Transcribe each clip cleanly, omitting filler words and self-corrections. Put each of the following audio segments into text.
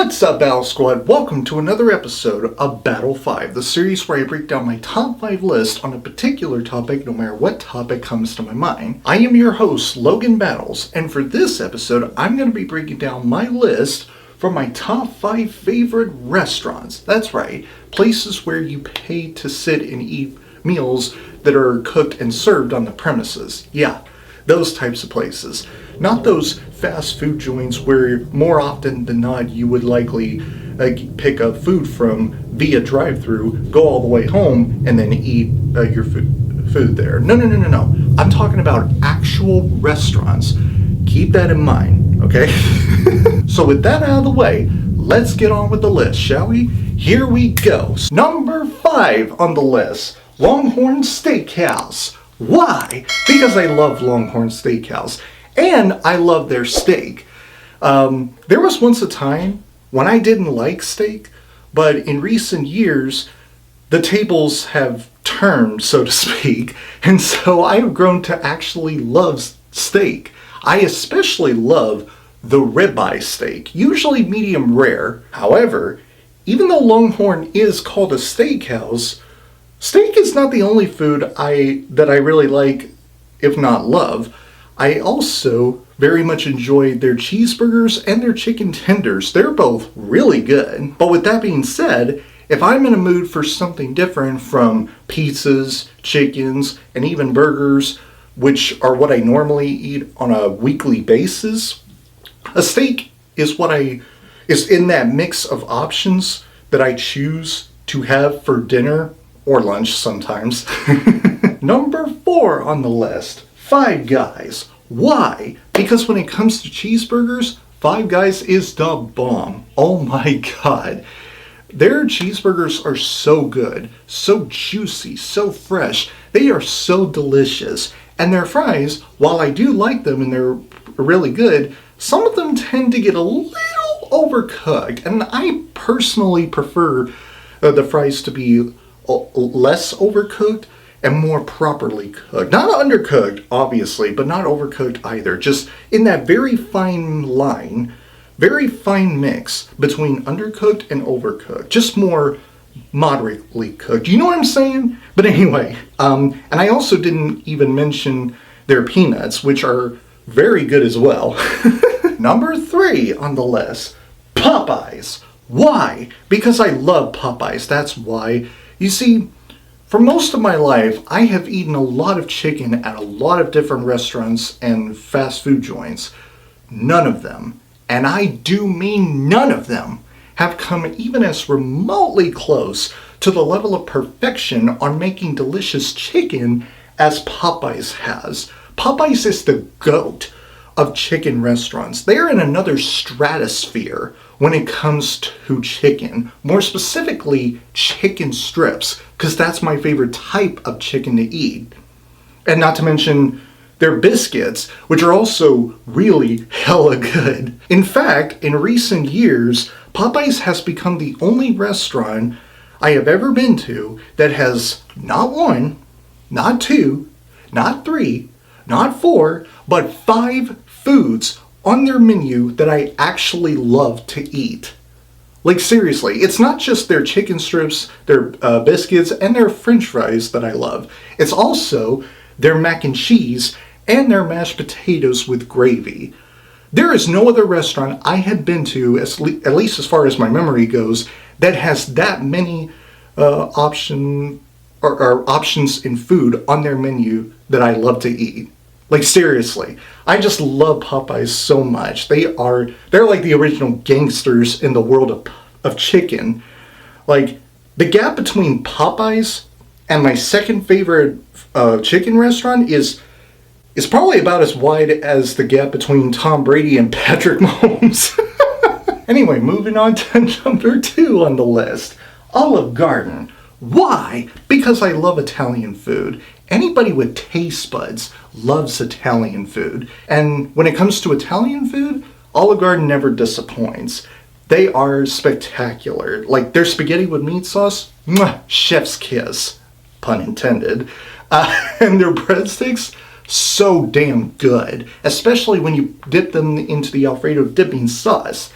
What's up, Battle Squad? Welcome to another episode of Battle 5, the series where I break down my top 5 list on a particular topic, no matter what topic comes to my mind. I am your host, Logan Battles, and for this episode, I'm going to be breaking down my list for my top 5 favorite restaurants. That's right, places where you pay to sit and eat meals that are cooked and served on the premises. Yeah, those types of places. Not those fast food joints where more often than not you would likely pick up food from via drive-thru, go all the way home, and then eat your food there. No. I'm talking about actual restaurants. Keep that in mind, okay? So with that out of the way, let's get on with the list, shall we? Here we go. Number 5 on the list, Longhorn Steakhouse. Why? Because I love Longhorn Steakhouse. And I love their steak. There was once a time when I didn't like steak, but in recent years, the tables have turned, so to speak, and so I've grown to actually love steak. I especially love the ribeye steak, usually medium rare. However, even though Longhorn is called a steakhouse, steak is not the only food that I really like, if not love. I also very much enjoy their cheeseburgers and their chicken tenders. They're both really good. But with that being said, if I'm in a mood for something different from pizzas, chickens, and even burgers, which are what I normally eat on a weekly basis, a steak is is in that mix of options that I choose to have for dinner or lunch sometimes. Number 4 on the list, Five Guys. Why? Because when it comes to cheeseburgers, Five Guys is the bomb. Oh my god. Their cheeseburgers are so good, so juicy, so fresh. They are so delicious. And their fries, while I do like them and they're really good, some of them tend to get a little overcooked. And I personally prefer the fries to be less overcooked and more properly cooked. Not undercooked, obviously, but not overcooked either. Just in that very fine line, very fine mix between undercooked and overcooked. Just more moderately cooked. You know what I'm saying? But anyway, and I also didn't even mention their peanuts, which are very good as well. Number 3 on the list, Popeyes. Why? Because I love Popeyes, that's why. You see, for most of my life, I have eaten a lot of chicken at a lot of different restaurants and fast food joints. None of them, and I do mean none of them, have come even as remotely close to the level of perfection on making delicious chicken as Popeyes has. Popeyes is the GOAT of chicken restaurants. They're in another stratosphere when it comes to chicken. More specifically, chicken strips, because that's my favorite type of chicken to eat. And not to mention their biscuits, which are also really hella good. In fact, in recent years, Popeyes has become the only restaurant I have ever been to that has not 1, not 2, not 3, not 4, but 5 foods on their menu that I actually love to eat. Like seriously, it's not just their chicken strips, their biscuits, and their french fries that I love. It's also their mac and cheese and their mashed potatoes with gravy. There is no other restaurant I had been to, at least as far as my memory goes, that has that many options in food on their menu that I love to eat. Like seriously, I just love Popeyes so much. They're like the original gangsters in the world of chicken. Like the gap between Popeyes and my second favorite chicken restaurant is probably about as wide as the gap between Tom Brady and Patrick Mahomes. Anyway, moving on to number 2 on the list, Olive Garden. Why? Because I love Italian food. Anybody with taste buds loves Italian food. And when it comes to Italian food, Olive Garden never disappoints. They are spectacular. Like their spaghetti with meat sauce, mwah, chef's kiss, pun intended. And their breadsticks, so damn good. Especially when you dip them into the Alfredo dipping sauce.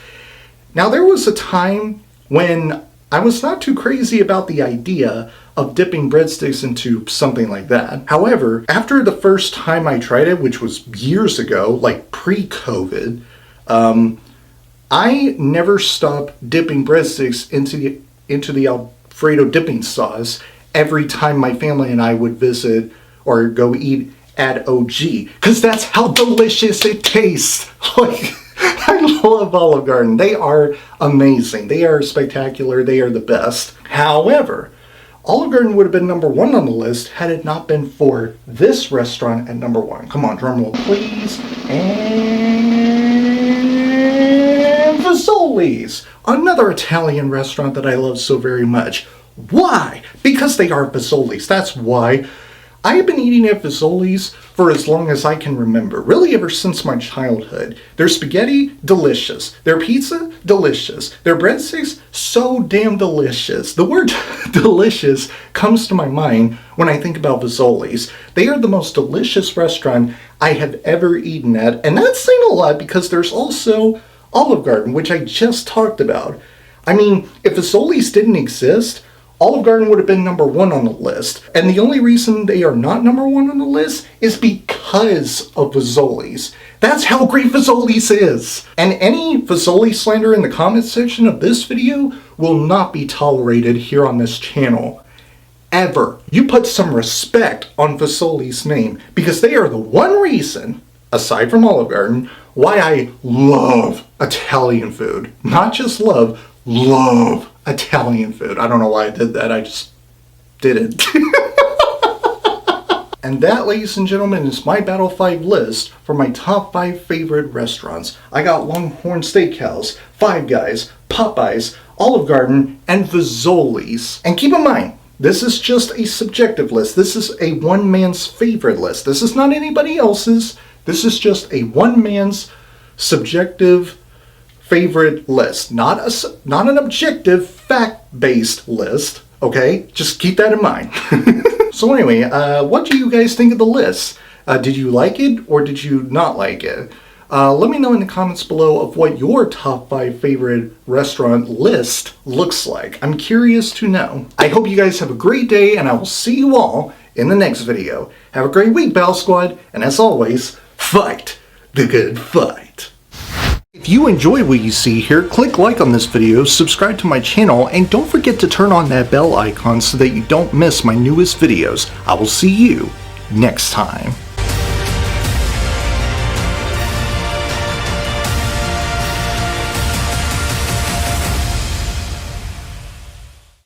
Now, there was a time when I was not too crazy about the idea of dipping breadsticks into something like that. However, after the first time I tried it, which was years ago, like pre-COVID, I never stopped dipping breadsticks into the Alfredo dipping sauce every time my family and I would visit or go eat at OG, because that's how delicious it tastes. Like, I love Olive Garden. They are amazing. They are spectacular. They are the best. However, Olive Garden would have been number one on the list had it not been for this restaurant at number one. Come on, drum roll, please. And Fazoli's, another Italian restaurant that I love so very much. Why? Because they are Fazoli's. That's why. I have been eating at Fazoli's for as long as I can remember, really ever since my childhood. Their spaghetti, delicious. Their pizza, delicious. Their breadsticks, so damn delicious. The word delicious comes to my mind when I think about Fazoli's. They are the most delicious restaurant I have ever eaten at, and that's saying a lot because there's also Olive Garden, which I just talked about. I mean, if Fazoli's didn't exist, Olive Garden would have been number one on the list. And the only reason they are not number one on the list is because of Fazoli's. That's how great Fazoli's is. And any Fazoli slander in the comment section of this video will not be tolerated here on this channel. Ever. You put some respect on Fazoli's name, because they are the one reason, aside from Olive Garden, why I love Italian food. Not just love Italian food. I don't know why I did that. I just did it. And that, ladies and gentlemen, is my Battle 5 list for my top 5 favorite restaurants. I got Longhorn Steakhouse, Five Guys, Popeyes, Olive Garden, and Fazoli's. And keep in mind, this is just a subjective list. This is a one man's favorite list. This is not anybody else's. This is just a one man's subjective favorite list, not an objective fact-based list. Okay, just keep that in mind. So anyway, what do you guys think of the list? Did you like it or did you not like it? Let me know in the comments below of what your top 5 favorite restaurant list looks like. I'm curious to know. I hope you guys have a great day, and I will see you all in the next video. Have a great week, Battle Squad, and as always, fight the good fight. If you enjoy what you see here, click like on this video, subscribe to my channel, and don't forget to turn on that bell icon so that you don't miss my newest videos. I will see you next time.